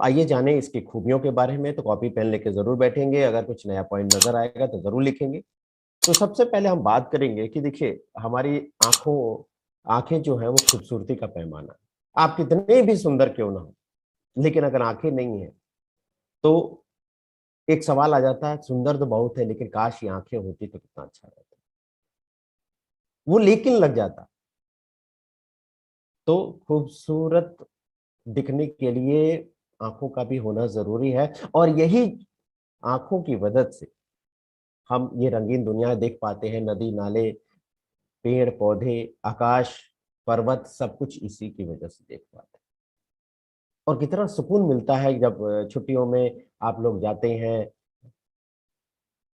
आइए जाने इसकी खूबियों के बारे में। तो कॉपी पेन लेके जरूर बैठेंगे, अगर कुछ नया पॉइंट नजर आएगा तो जरूर लिखेंगे। तो सबसे पहले हम बात करेंगे कि देखिए हमारी आंखें जो है वो खूबसूरती का पैमाना है। आप कितने भी सुंदर क्यों ना हो, लेकिन अगर आंखें नहीं है तो एक सवाल आ जाता है, सुंदर तो बहुत है लेकिन काश ये आंखें होती तो कितना अच्छा रहता। वो लेकिन लग जाता। तो खूबसूरत दिखने के लिए आंखों का भी होना जरूरी है, और यही आंखों की मदद से हम ये रंगीन दुनिया देख पाते हैं। नदी नाले, पेड़ पौधे, आकाश, पर्वत, सब कुछ इसी की वजह से देख पाते हैं। और कितना सुकून मिलता है जब छुट्टियों में आप लोग जाते हैं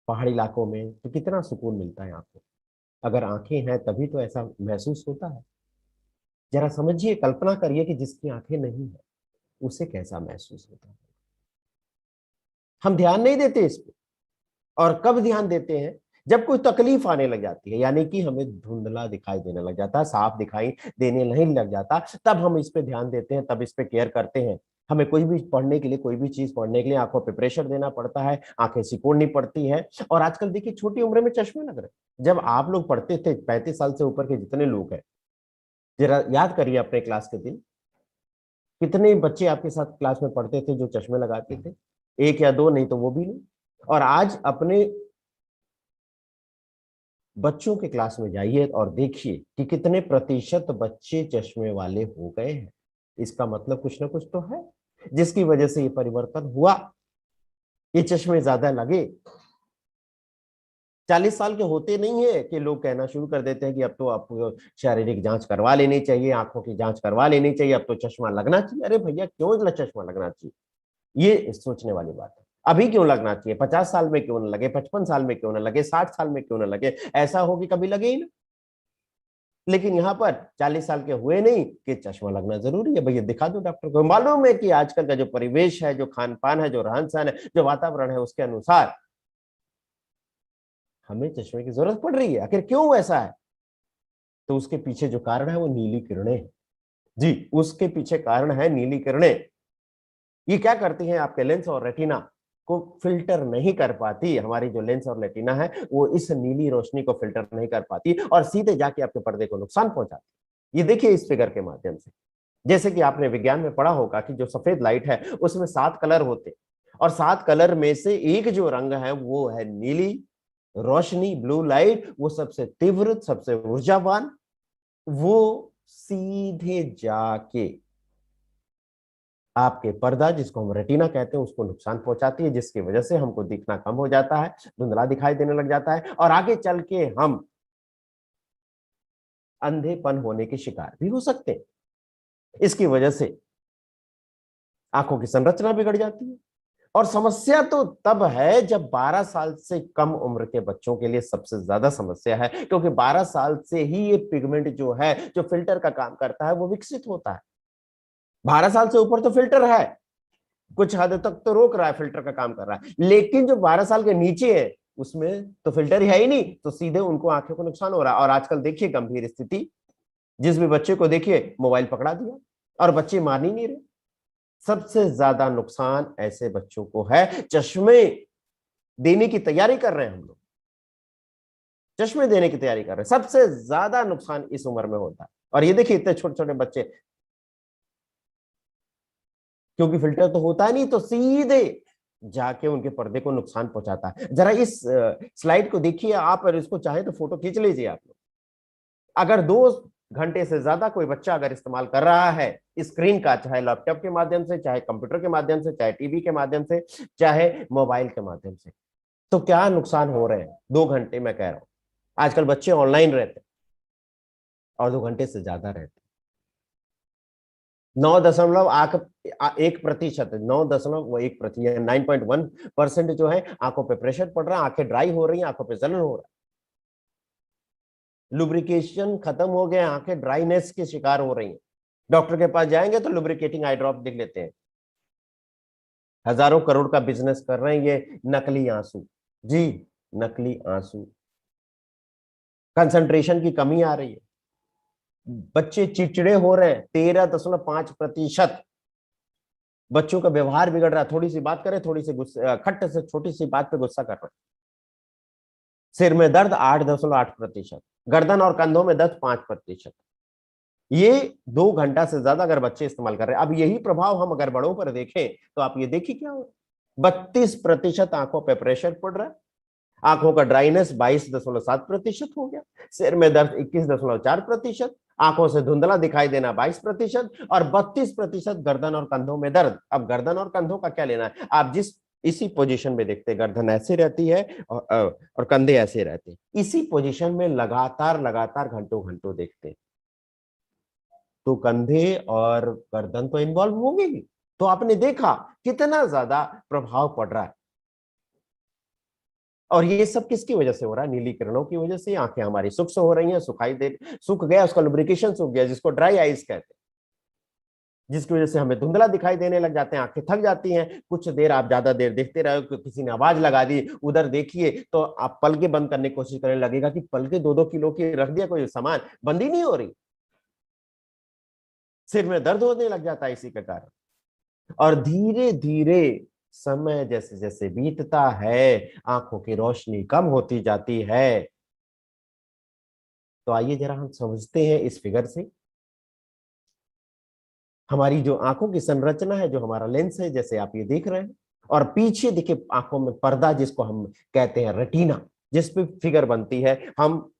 पहाड़ी इलाकों में, तो कितना सुकून मिलता है आपको। अगर आंखें हैं तभी तो ऐसा महसूस होता है। जरा समझिए, कल्पना करिए कि जिसकी आंखें नहीं है उसे कैसा महसूस होता है। हम ध्यान नहीं देते इस पे। और कब ध्यान देते हैं? जब कोई तकलीफ आने लग जाती है, यानी कि हमें धुंधला दिखाई देने लग जाता है, साफ दिखाई देने नहीं लग जाता, तब हम इस पे ध्यान देते हैं, तब इस पे केयर करते हैं। हमें कोई भी पढ़ने के लिए, कोई भी चीज पढ़ने के लिए आंखों पे प्रेशर देना पड़ता है, आंखें सिकोड़नी पड़ती है। और आजकल देखिए छोटी उम्र में चश्मे लग रहे हैं। जब आप लोग पढ़ते थे, 35 साल से ऊपर के जितने लोग हैं, जरा याद करिए अपने क्लास के दिन, कितने बच्चे आपके साथ क्लास में पढ़ते थे जो चश्मे लगाते थे? एक या दो, नहीं तो वो भी नहीं। और आज अपने बच्चों के क्लास में जाइए और देखिए कि कितने प्रतिशत बच्चे चश्मे वाले हो गए हैं। इसका मतलब कुछ ना कुछ तो है जिसकी वजह से ये परिवर्तन हुआ, ये चश्मे ज्यादा लगे। 40 साल के होते नहीं है कि लोग कहना शुरू कर देते हैं कि अब तो आपको शारीरिक जांच करवा लेनी चाहिए, आंखों की जांच करवा लेनी चाहिए, अब तो चश्मा लगना चाहिए। अरे भैया, क्यों चश्मा लगना चाहिए? ये सोचने वाली बात है। अभी क्यों लगना चाहिए? 50 साल में क्यों ना लगे, 55 साल में क्यों ना लगे, 60 साल में क्यों ना लगे? ऐसा हो कि कभी लगे ही ना। लेकिन यहाँ पर 40 साल के हुए नहीं कि चश्मा लगना जरूरी है। भैया दिखा दो डॉक्टर को। मालूम है कि आजकल का जो परिवेश है, जो खान पान है, जो रहन सहन है, जो वातावरण है, उसके अनुसार हमें चश्मे की जरूरत पड़ रही है। आखिर क्यों ऐसा है? तो उसके पीछे जो कारण है वो नीली किरणें हैं। जी, उसके पीछे कारण है नीली किरणें। ये क्या करती हैं? आपके लेंस और रेटिना को फिल्टर नहीं कर पाती। हमारी जो लेंस और रेटिना है वो इस नीली रोशनी को फिल्टर नहीं कर पाती और सीधे जाके आपके पर्दे को नुकसान पहुंचाती। ये देखिए इस फिगर के माध्यम से। जैसे कि आपने विज्ञान में पढ़ा होगा कि जो सफेद लाइट है उसमें 7 कलर होते हैं, और 7 कलर में से एक जो रंग है वो है नीली रोशनी, ब्लू लाइट। वो सबसे तीव्र, सबसे ऊर्जावान, वो सीधे जाके आपके पर्दा, जिसको हम रेटिना कहते हैं, उसको नुकसान पहुंचाती है, जिसकी वजह से हमको दिखना कम हो जाता है, धुंधला दिखाई देने लग जाता है, और आगे चल के हम अंधेपन होने के शिकार भी हो सकते हैं। इसकी वजह से आंखों की संरचना बिगड़ जाती है। और समस्या तो तब है जब 12 साल से कम उम्र के बच्चों के लिए सबसे ज्यादा समस्या है, क्योंकि 12 साल से ही ये पिगमेंट जो है, जो फिल्टर का काम करता है, वो विकसित होता है। 12 साल से ऊपर तो फिल्टर है, कुछ हद तक तो रोक रहा है, फिल्टर का काम कर रहा है। लेकिन जो 12 साल के नीचे है उसमें तो फिल्टर ही है ही नहीं, तो सीधे उनको आंखों को नुकसान हो रहा है। और आजकल देखिए गंभीर स्थिति, जिस भी बच्चे को देखिए मोबाइल पकड़ा दिया, और बच्चे मान ही नहीं रहे। सबसे ज्यादा नुकसान ऐसे बच्चों को है। चश्मे देने की तैयारी कर रहे हैं हम लोग, चश्मे देने की तैयारी कर रहे हैं, सबसे ज्यादा नुकसान इस उम्र में होता है। और ये देखिए इतने छोटे छोटे बच्चे, क्योंकि फिल्टर तो होता है नहीं, तो सीधे जाके उनके पर्दे को नुकसान पहुंचाता है। जरा इस स्लाइड को देखिए आप, और इसको चाहे तो फोटो खींच लीजिए आप लोग। अगर 2 घंटे से ज्यादा कोई बच्चा अगर इस्तेमाल कर रहा है स्क्रीन का, चाहे लैपटॉप के माध्यम से, चाहे कंप्यूटर के माध्यम से, चाहे टीवी के माध्यम से, चाहे मोबाइल के माध्यम से, तो क्या नुकसान हो रहे हैं? 2 घंटे मैं कह रहा हूं। आजकल बच्चे ऑनलाइन रहते हैं और 2 घंटे से ज्यादा रहते हैं। 9.1%, 9.1%, 9.1% जो है आंखों पे प्रेशर पड़ रहा है, आंखें ड्राई हो रही हैं, आंखों पे जलन हो रहा है, लुब्रिकेशन खत्म हो गया, आंखें ड्राइनेस के शिकार हो रही हैं। डॉक्टर के पास जाएंगे तो लुब्रिकेटिंग आई ड्रॉप लिख लेते हैं। हजारों करोड़ का बिजनेस कर रहे हैं ये नकली आंसू। जी, नकली आंसू। कंसंट्रेशन की कमी आ रही है, बच्चे चिड़चिड़े हो रहे हैं 13.5%। बच्चों का व्यवहार बिगड़ रहा है, थोड़ी सी बात करे, थोड़ी सी गुस्सा, खट से छोटी सी बात पे गुस्सा कर रहे हैं। सिर में दर्द 8.8%, गर्दन और कंधों में दर्द 5%। ये 2 घंटा से ज्यादा अगर बच्चे इस्तेमाल कर रहे हैं, अब यही प्रभाव हम अगर बड़ों पर देखें तो आप ये देखिए क्या हो, 32% आंखों पे प्रेशर पड़ रहा है, आंखों का ड्राइनेस 22.7% हो गया, सिर में दर्द 21.4%, आंखों से धुंधला दिखाई देना 22% और 32% गर्दन और कंधों में दर्द। अब गर्दन और कंधों का क्या लेना है, आप जिस इसी पोजीशन में देखते हैं, गर्दन ऐसे रहती है और कंधे ऐसे रहते हैं, इसी पोजीशन में लगातार लगातार घंटों घंटों देखते हैं, तो कंधे और गर्दन तो इन्वॉल्व होंगे ही। तो आपने देखा कितना ज्यादा प्रभाव पड़ रहा है, और ये सब किसकी वजह से हो रहा है, नीली किरणों की वजह से। आंखें हमारी सूक्ष्म हो रही हैं, सुखाई दे, सूख गया, उसका लुब्रिकेशन सूख गया, जिसको ड्राई आइज कहते हैं, जिसकी वजह से हमें धुंधला दिखाई देने लग जाते हैं, आंखें थक जाती हैं। कुछ देर आप ज्यादा देर देखते रहो, किसी ने आवाज लगा दी उधर देखिए, तो आप पलके बंद करने की कोशिश करने लगेगा कि पलके 2-2 किलो की रख दिया, कोई सामान बंद ही नहीं हो रही, सिर में दर्द होने लग जाता है इसी के कारण। और धीरे धीरे समय जैसे जैसे बीतता है, आंखों की रोशनी कम होती जाती है। तो आइए जरा हम समझते हैं इस फिगर से, हमारी जो आंखों की संरचना है, जो हमारा लेंस है, जैसे आप ये देख रहे हैं, और पीछे देखिए आंखों में पर्दा, जिसको हम कहते हैं रेटिना, जिस पे फिगर बनती है, हम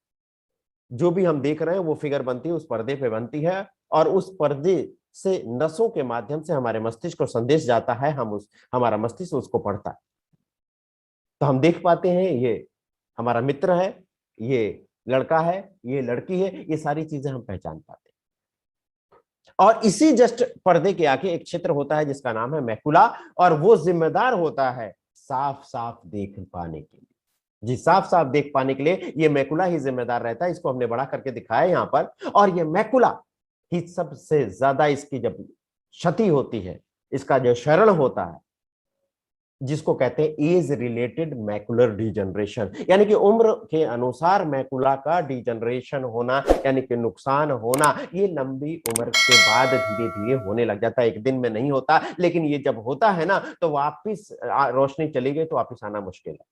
जो भी हम देख रहे हैं वो फिगर बनती है, उस पर्दे पे बनती है, और उस पर्दे से नसों के माध्यम से हमारे मस्तिष्क को संदेश जाता है, हमारा मस्तिष्क उसको पढ़ता है। तो हम देख पाते हैं ये हमारा मित्र है, ये लड़का है, ये लड़की है, ये सारी चीजें हम पहचान पाते हैं। और इसी जस्ट पर्दे के आगे एक क्षेत्र होता है जिसका नाम है मैकुला, और वो जिम्मेदार होता है साफ साफ देख पाने के लिए। जी, साफ साफ देख पाने के लिए ये मैकुला ही जिम्मेदार रहता है। इसको हमने बड़ा करके दिखाया यहां पर, और ये मैकुला ही सबसे ज्यादा, इसकी जब क्षति होती है, इसका जो क्षरण होता है, जिसको कहते हैं एज रिलेटेड मैकुलर डिजनरेशन, यानी कि उम्र के अनुसार मैकुला का डिजनरेशन होना, यानी कि नुकसान होना, ये लंबी उम्र के बाद धीरे धीरे होने लग जाता है, एक दिन में नहीं होता, लेकिन ये जब होता है ना, तो वापिस रोशनी चली गई तो वापिस आना मुश्किल है।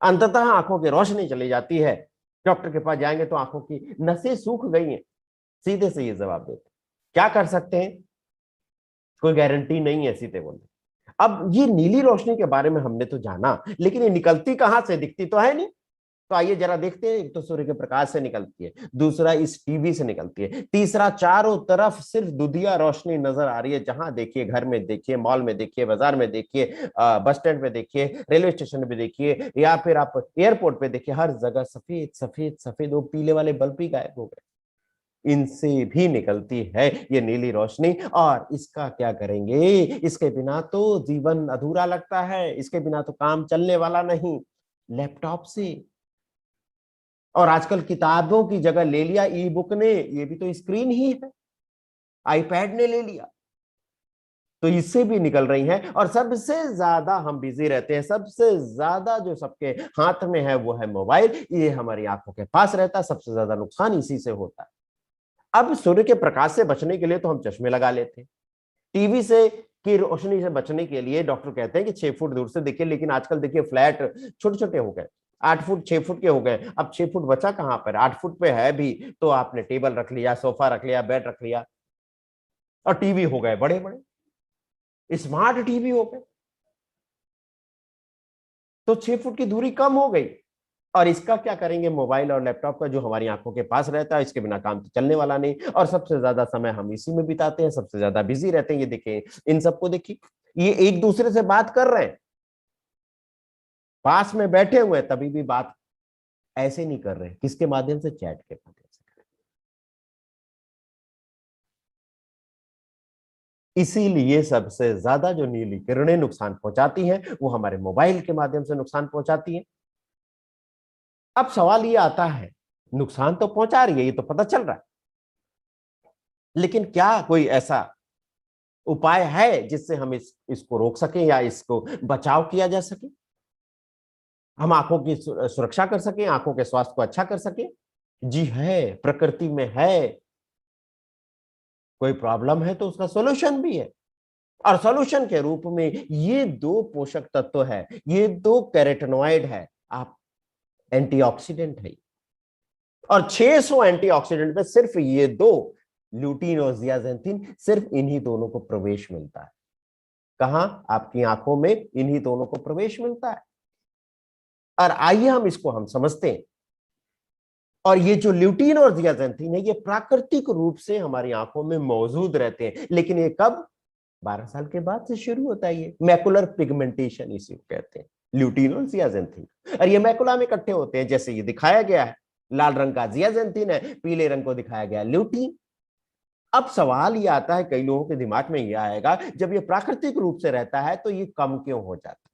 अंततः आंखों की रोशनी चली जाती है, डॉक्टर के पास जाएंगे तो आंखों की नसें सूख गई हैं, सीधे से ये जवाब देते। क्या कर सकते हैं, कोई गारंटी नहीं है, सीधे बोलते। अब ये नीली रोशनी के बारे में हमने तो जाना, लेकिन ये निकलती कहां से, दिखती तो है नहीं। तो आइए जरा देखते हैं, एक तो सूर्य के प्रकाश से निकलती है, दूसरा इस टीवी से निकलती है, तीसरा चारों तरफ सिर्फ दुधिया रोशनी नजर आ रही है, जहां देखिए, घर में देखिए, मॉल में देखिए, बाजार में देखिए, बस स्टैंड पे देखिए, रेलवे स्टेशन पे देखिए, या फिर आप एयरपोर्ट पे देखिए, हर जगह सफेद सफेद सफेद, वो पीले वाले बल्ब ही गायब हो गए। इनसे भी निकलती है ये नीली रोशनी, और इसका क्या करेंगे, इसके बिना तो जीवन अधूरा लगता है, इसके बिना तो काम चलने वाला नहीं। लैपटॉप से, और आजकल किताबों की जगह ले लिया ई बुक ने, ये भी तो स्क्रीन ही है, आईपैड ने ले लिया, तो इससे भी निकल रही है। और सबसे ज्यादा हम बिजी रहते हैं, सबसे ज्यादा जो सबके हाथ में है वो है मोबाइल, ये हमारी आंखों के पास रहता है, सबसे ज्यादा नुकसान इसी से होता है। अब सूर्य के प्रकाश से बचने के लिए तो हम चश्मे लगा लेते हैं, टीवी से की रोशनी से बचने के लिए डॉक्टर कहते हैं कि 6 फुट दूर से देखिए, लेकिन आजकल देखिए फ्लैट छोटे छोटे हो गए, 8 फुट 6 फुट के हो गए, अब 6 फुट बचा कहां पर, 8 फुट पे है भी तो आपने टेबल रख लिया, सोफा रख लिया, बेड रख लिया, और टीवी हो गए बड़े बड़े, स्मार्ट टीवी हो गए, तो 6 फुट की दूरी कम हो गई। और इसका क्या करेंगे, मोबाइल और लैपटॉप का, जो हमारी आंखों के पास रहता है, इसके बिना काम तो चलने वाला नहीं, और सबसे ज्यादा समय हम इसी में बिताते हैं, सबसे ज्यादा बिजी रहते हैं। ये देखिए, इन सबको देखिए, ये एक दूसरे से बात कर रहे हैं, पास में बैठे हुए हैं, तभी भी बात ऐसे नहीं कर रहे, किसके माध्यम से, चैट के माध्यम से। इसीलिए सबसे ज्यादा जो नीली किरणें नुकसान पहुंचाती हैं, वो हमारे मोबाइल के माध्यम से नुकसान पहुंचाती हैं। अब सवाल ये आता है, नुकसान तो पहुंचा रही है, ये तो पता चल रहा है, लेकिन क्या कोई ऐसा उपाय है जिससे हम इसको रोक सकें, या इसको बचाव किया जा सके, हम आंखों की सुरक्षा कर सकें, आंखों के स्वास्थ्य को अच्छा कर सकें? जी है, प्रकृति में है, कोई प्रॉब्लम है तो उसका सॉल्यूशन भी है। और सॉल्यूशन के रूप में ये दो पोषक तत्व है, ये दो कैरोटीनॉइड है, आप एंटीऑक्सीडेंट है। और 600 एंटीऑक्सीडेंट में सिर्फ ये दो ल्यूटीन और जियाजेंथिन, सिर्फ इन्हीं दोनों को प्रवेश मिलता है। कहां? आपकी आंखों में इन्हीं दोनों को प्रवेश मिलता है। और आइए हम इसको हम समझते हैं। और ये जो ल्यूटीन और जियाजेंथिन है, ये प्राकृतिक रूप से हमारी आंखों में मौजूद रहते हैं, लेकिन ये कब? 12 साल के बाद से शुरू होता है। ये मैकुलर पिगमेंटेशन इसी को कहते हैं, ल्यूटीन और जियाजेंथिन। और ये मैकुला में इकट्ठे होते हैं, जैसे ये दिखाया गया है, लाल रंग का जियाजेंथिन है, पीले रंग को दिखाया गया ल्यूटीन। अब सवाल ये आता है, कई लोगों के दिमाग में ये आएगा, जब ये प्राकृतिक रूप से रहता है तो ये कम क्यों हो जाता है?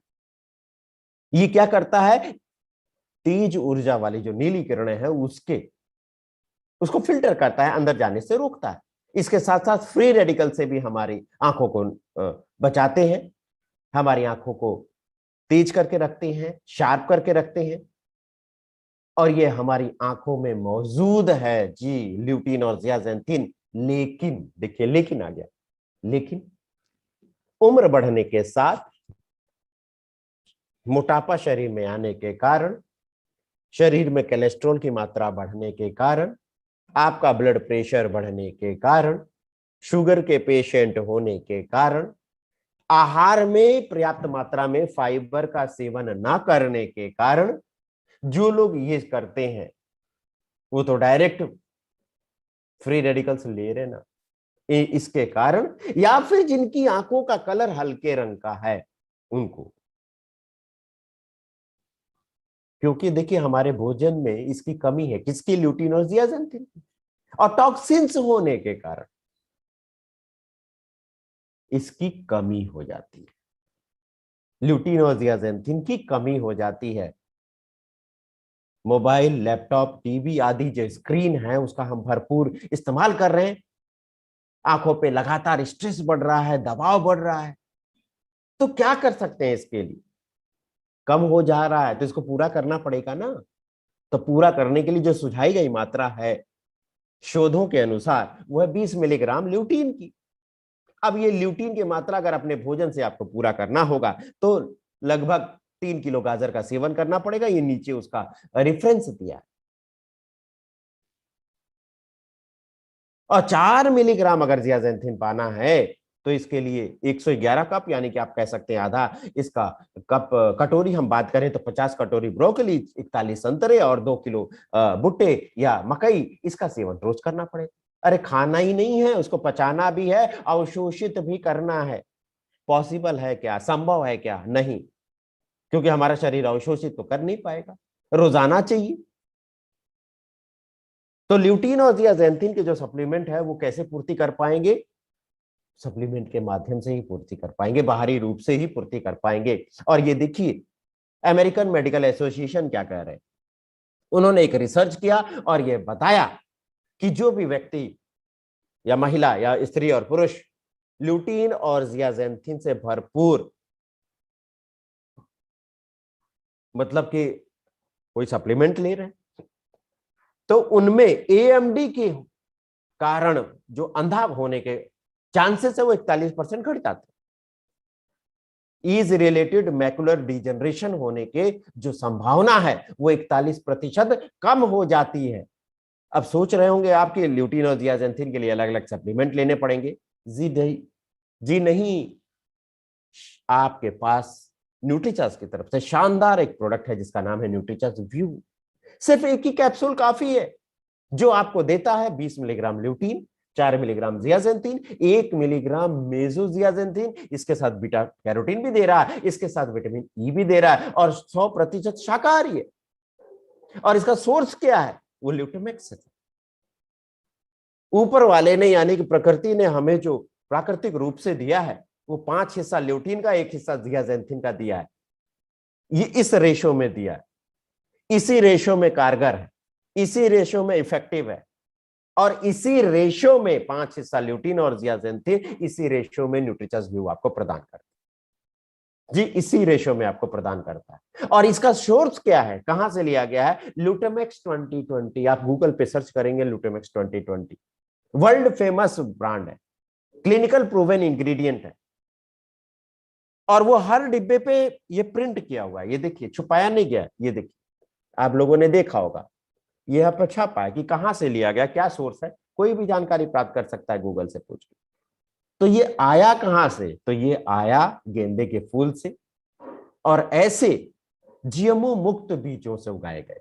ये क्या करता है? तेज ऊर्जा वाली जो नीली किरणें हैं उसको फिल्टर करता है, अंदर जाने से रोकता है। इसके साथ साथ फ्री रेडिकल से भी हमारी आंखों को बचाते हैं, हमारी आंखों को तेज करके रखते हैं, शार्प करके रखते हैं। और ये हमारी आंखों में मौजूद है जी, ल्यूटीन और जियाजेंथिन। लेकिन देखिए, लेकिन आ गया, लेकिन उम्र बढ़ने के साथ मोटापा शरीर में आने के कारण, शरीर में कोलेस्ट्रॉल की मात्रा बढ़ने के कारण, आपका ब्लड प्रेशर बढ़ने के कारण, शुगर के पेशेंट होने के कारण, आहार में पर्याप्त मात्रा में फाइबर का सेवन ना करने के कारण, जो लोग ये करते हैं वो तो डायरेक्ट फ्री रेडिकल्स ले रहे ना, इसके कारण, या फिर जिनकी आंखों का कलर हल्के रंग का है उनको। क्योंकि देखिए, हमारे भोजन में इसकी कमी है, किसकी? ल्यूटीन और जियाजेंथिन की। और टॉक्सिन्स होने के कारण इसकी कमी हो जाती है, ल्यूटीन और जियाजेंथिन की कमी हो जाती है। मोबाइल, लैपटॉप, टीवी आदि जो स्क्रीन है उसका हम भरपूर इस्तेमाल कर रहे हैं, आंखों पे लगातार स्ट्रेस बढ़ रहा है, दबाव बढ़ रहा है। तो क्या कर सकते हैं इसके लिए? कम हो जा रहा है तो इसको पूरा करना पड़ेगा ना। तो पूरा करने के लिए जो सुझाई गई मात्रा है शोधों के अनुसार, वो है 20 मिलीग्राम ल्यूटीन की। अब ये ल्यूटीन की मात्रा अगर अपने भोजन से आपको पूरा करना होगा तो लगभग 3 किलो गाजर का सेवन करना पड़ेगा। ये नीचे उसका रेफरेंस दिया है। और 4 मिलीग्राम अगर जियाजेंथिन पाना है तो इसके लिए 111 कप, यानी कि आप कह सकते हैं आधा इसका कप, कटोरी हम बात करें तो 50 कटोरी ब्रोकली, 41 संतरे और 2 किलो भुट्टे या मकई, इसका सेवन रोज करना पड़ेगा। अरे खाना ही नहीं है, उसको पचाना भी है, अवशोषित भी करना है। पॉसिबल है क्या? संभव है क्या? नहीं, क्योंकि हमारा शरीर अवशोषित तो कर नहीं पाएगा, रोजाना चाहिए। तो ल्यूटीन और जियाजेंथिन के जो सप्लीमेंट है वो कैसे पूर्ति कर पाएंगे? सप्लीमेंट के माध्यम से ही पूर्ति कर पाएंगे, बाहरी रूप से ही पूर्ति कर पाएंगे। और ये देखिए, अमेरिकन मेडिकल एसोसिएशन क्या कह रहे हैं, उन्होंने एक रिसर्च किया और ये बताया कि जो भी व्यक्ति या महिला या स्त्री और पुरुष ल्यूटीन और जियाजेंथिन से भरपूर, मतलब कि कोई सप्लीमेंट ले रहे हैं, तो उनमें एएमडी के कारण जो अंधा होने के चांसेस है वो 41% घट जाते हैं। इज रिलेटेड मैकुलर डिजेनरेशन होने के जो संभावना है वो 41% कम हो जाती है। अब सोच रहे होंगे आपके ल्यूटीन और जियाजेंथिन के लिए अलग अलग सप्लीमेंट लेने पड़ेंगे। जी नहीं, आपके पास न्यूट्रीचार्ज की तरफ से शानदार एक प्रोडक्ट है जिसका नाम है न्यूट्रीचार्ज व्यू। सिर्फ एक ही कैप्सूल काफी है, जो आपको देता है 20 मिलीग्राम ल्यूटीन, 4 मिलीग्राम जियाजेंथिन, 1 मिलीग्राम मेसोजियाजेंथिन, इसके साथ बीटा कैरोटीन भी दे रहा है, इसके साथ विटामिन ई भी दे रहा है, और 100% शाकाहारी है। और इसका सोर्स क्या है? वो ल्यूटेमेक्स है। ऊपर वाले ने यानी कि प्रकृति ने हमें जो प्राकृतिक रूप से दिया है वो 5 हिस्सा ल्यूटीन का, 1 हिस्सा जियाजेंथिन का दिया है। ये इस रेशो में दिया है, इसी रेशो में कारगर है, इसी रेशो में इफेक्टिव है। और इसी रेशो में 5 हिस्सा ल्यूटीन और जियाजेंथिन, इसी रेशो में न्यूट्रीचार्ज व्यू आपको प्रदान करता है जी, इसी रेशो में आपको प्रदान करता है। और इसका सोर्स क्या है, कहां से लिया गया है? ल्यूटेमेक्स 2020। आप गूगल पे सर्च करेंगे ल्यूटेमेक्स 2020, वर्ल्ड फेमस ब्रांड है, क्लिनिकल प्रूवन इंग्रेडिएंट है। और वो हर डिब्बे पे ये प्रिंट किया हुआ है, ये देखिए, छुपाया नहीं गया, ये देखिए, आप लोगों ने देखा होगा, ये यहाँ पर छापा है कि कहां से लिया गया, क्या सोर्स है, कोई भी जानकारी प्राप्त कर सकता है गूगल से पूछ के। तो ये आया कहां से, तो ये आया गेंदे के फूल से, और ऐसे जीएमओ मुक्त बीजों से उगाए गए,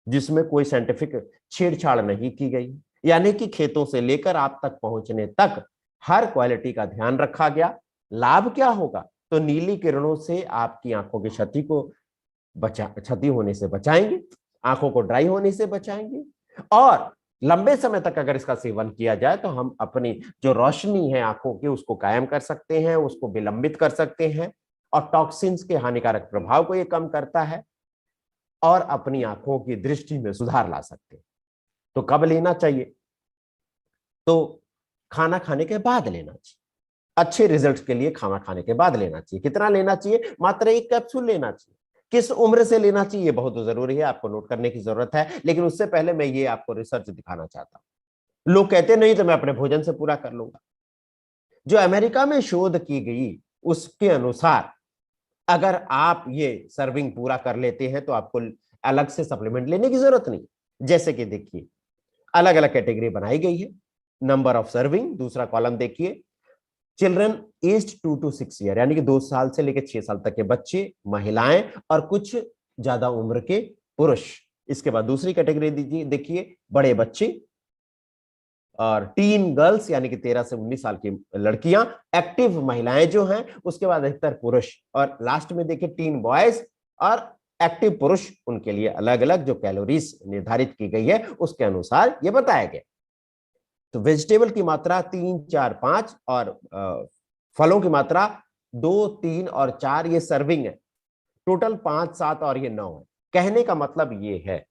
जिसमें कोई साइंटिफिक छेड़छाड़ नहीं की गई, यानी कि खेतों से लेकर आप तक पहुंचने तक हर क्वालिटी का ध्यान रखा गया। लाभ क्या होगा, तो नीली किरणों से आपकी आंखों की क्षति होने से बचाएंगे, आंखों को ड्राई होने से बचाएंगे, और लंबे समय तक अगर इसका सेवन किया जाए तो हम अपनी जो रोशनी है आंखों की उसको कायम कर सकते हैं, उसको विलंबित कर सकते हैं, और टॉक्सिन्स के हानिकारक प्रभाव को ये कम करता है, और अपनी आंखों की दृष्टि में सुधार ला सकते हैं। तो कब लेना चाहिए, तो खाना खाने के बाद लेना चाहिए। अच्छे रिजल्ट के लिए खाना खाने के बाद लेना चाहिए। कितना लेना चाहिए, मात्र 1 कैप्सूल लेना चाहिए। किस उम्र से लेना चाहिए, बहुत जरूरी है, आपको नोट करने की जरूरत है, लेकिन उससे पहले मैं ये आपको रिसर्च दिखाना चाहता हूं। लोग कहते नहीं तो मैं अपने भोजन से पूरा कर लूंगा। जो अमेरिका में शोध की गई उसके अनुसार अगर आप ये सर्विंग पूरा कर लेते हैं तो आपको अलग से सप्लीमेंट लेने की जरूरत नहीं। जैसे कि देखिए, अलग अलग कैटेगरी बनाई गई है, नंबर ऑफ सर्विंग, दूसरा कॉलम देखिए, चिल्ड्रन एज्ड 2 to 6 ईयर, यानी कि 2 साल से लेकर 6 साल तक के बच्चे, महिलाएं, और कुछ ज्यादा उम्र के पुरुष। इसके बाद दूसरी कैटेगरी दीजिए, देखिए, बड़े बच्चे और टीन गर्ल्स, यानी कि 13 से 19 साल की लड़कियां, एक्टिव महिलाएं जो हैं, उसके बाद अधिकतर पुरुष, और लास्ट में देखिए टीन बॉयज और एक्टिव पुरुष। उनके लिए अलग अलग जो कैलोरीज निर्धारित की गई है उसके अनुसार ये बताया गया। तो वेजिटेबल की मात्रा 3, 4, 5, और फलों की मात्रा 2, 3 और 4, ये सर्विंग है। टोटल 5, 7 और ये 9 है। कहने का मतलब ये है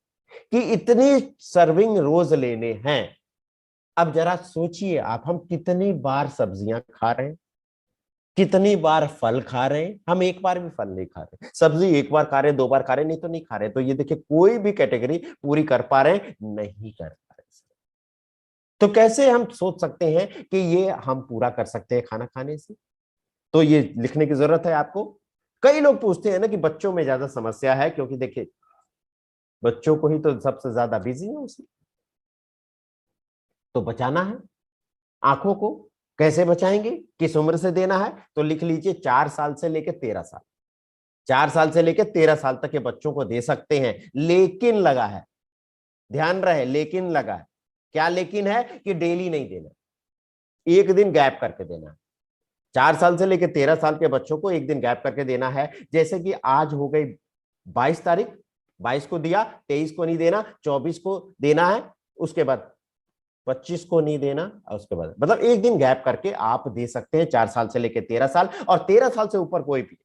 कि इतनी सर्विंग रोज लेने हैं। अब जरा सोचिए आप, हम कितनी बार सब्जियां खा रहे हैं, कितनी बार फल खा रहे हैं। हम एक बार भी फल नहीं खा रहे, सब्जी एक बार खा रहे हैं, 2 बार खा रहे हैं, नहीं तो नहीं खा रहे। तो ये देखिए, कोई भी कैटेगरी पूरी कर पा रहे हैं, नहीं कर पा रहे। तो कैसे हम सोच सकते हैं कि ये हम पूरा कर सकते हैं खाना खाने से, तो ये लिखने की जरूरत है आपको। कई लोग पूछते हैं ना कि बच्चों में ज्यादा समस्या है, क्योंकि देखिए बच्चों को ही तो सबसे ज्यादा बिजी है उसमें, तो बचाना है आंखों को। कैसे बचाएंगे, किस उम्र से देना है, तो लिख लीजिए 4 साल से लेकर 13 साल। 4 साल से लेकर 13 साल तक के बच्चों को दे सकते हैं, लेकिन लगा है, ध्यान रहे, लेकिन लगा है। क्या लेकिन है, कि डेली नहीं देना, एक दिन गैप करके देना है। 4 साल से लेकर 13 साल के बच्चों को एक दिन गैप करके देना है। जैसे कि आज हो गई 22 तारीख, 22 को दिया, 23 को नहीं देना, 24 को देना है, उसके बाद 25 को नहीं देना, और उसके बाद मतलब एक दिन गैप करके आप दे सकते हैं। 4 साल से लेकर 13 साल, और 13 साल से ऊपर कोई भी,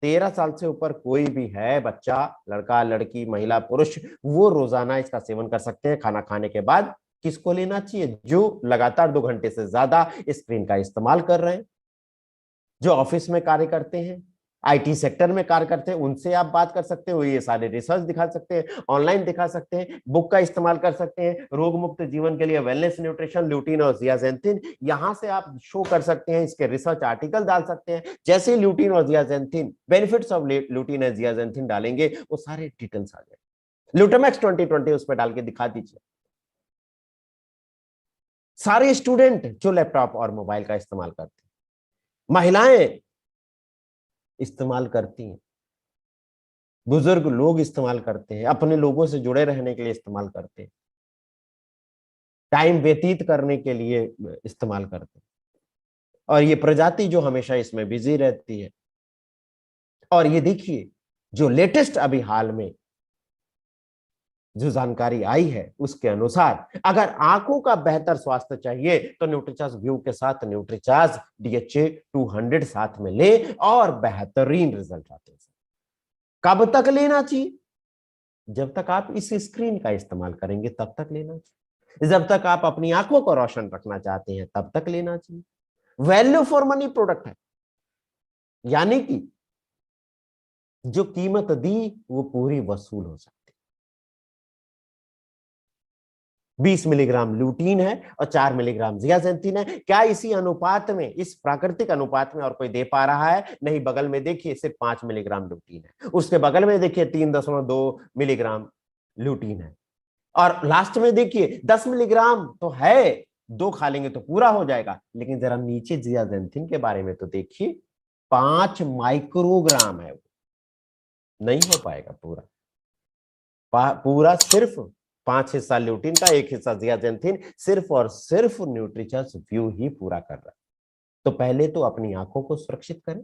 13 साल से ऊपर कोई भी है बच्चा, लड़का लड़की महिला पुरुष, वो रोजाना इसका सेवन कर सकते हैं खाना खाने के बाद। किसको लेना चाहिए, जो लगातार 2 घंटे से ज्यादा स्क्रीन का इस्तेमाल कर रहे हैं, जो ऑफिस में कार्य करते हैं, आईटी सेक्टर में कार्य करते हैं, उनसे आप बात कर सकते हो, ये सारे रिसर्च दिखा सकते हैं, ऑनलाइन दिखा सकते हैं, बुक का इस्तेमाल कर सकते हैं। रोग मुक्त जीवन के लिए वेलनेस न्यूट्रिशन, ल्यूटीन और जियाजेंथिन, यहां से आप शो कर सकते हैं, इसके रिसर्च आर्टिकल डाल सकते हैं। जैसे ही ल्यूटीन और जियाजेंथिन, बेनिफिट्स ऑफ ल्यूटीन और जियाजेंथिन डालेंगे, वो सारे डिटेल्स आ जाएंगे। ल्यूटामैक्स 2020 उस पर डाल के दिखा दीजिए। सारे स्टूडेंट जो लैपटॉप और मोबाइल का इस्तेमाल करते हैं, महिलाएं इस्तेमाल करती हैं, बुजुर्ग लोग इस्तेमाल करते हैं, अपने लोगों से जुड़े रहने के लिए इस्तेमाल करते हैं, टाइम व्यतीत करने के लिए इस्तेमाल करते हैं, और ये प्रजाति जो हमेशा इसमें बिजी रहती है। और ये देखिए, जो लेटेस्ट अभी हाल में जो जानकारी आई है उसके अनुसार अगर आंखों का बेहतर स्वास्थ्य चाहिए तो न्यूट्रीचार्ज व्यू के साथ न्यूट्रीचार्ज DHA 200 साथ में ले, और बेहतरीन रिजल्ट आते हैं। कब तक लेना चाहिए, जब तक आप इस स्क्रीन का इस्तेमाल करेंगे तब तक लेना चाहिए। जब तक आप अपनी आंखों को रोशन रखना चाहते हैं तब तक लेना चाहिए। वैल्यू फॉर मनी प्रोडक्ट है, यानी कि जो कीमत दी वो पूरी वसूल हो सकती 20 मिलीग्राम ल्यूटीन है और 4 मिलीग्राम जियाजेंथिन है। क्या इसी अनुपात में, इस प्राकृतिक अनुपात में और कोई दे पा रहा है? नहीं। बगल में देखिए सिर्फ 5 मिलीग्राम ल्यूटीन है, उसके बगल में देखिए 3.2 मिलीग्राम ल्यूटीन है, और लास्ट में देखिए 10 मिलीग्राम तो है, 2 खा लेंगे तो पूरा हो जाएगा। लेकिन जरा नीचे जियाजेंथिन के बारे में तो देखिए, 5 माइक्रोग्राम है, वो नहीं हो पाएगा पूरा। पूरा सिर्फ 5 हिस्सा ल्यूटीन का, 1 हिस्सा जियाजेंथिन, सिर्फ और सिर्फ न्यूट्रिचर्स व्यू ही पूरा कर रहा है। तो पहले तो अपनी आंखों को सुरक्षित करें,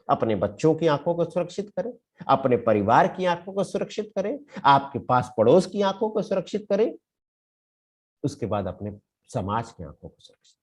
अपने बच्चों की आंखों को सुरक्षित करें, अपने परिवार की आंखों को सुरक्षित करें, आपके पास पड़ोस की आंखों को सुरक्षित करें, उसके बाद अपने समाज की आंखों को सुरक्षित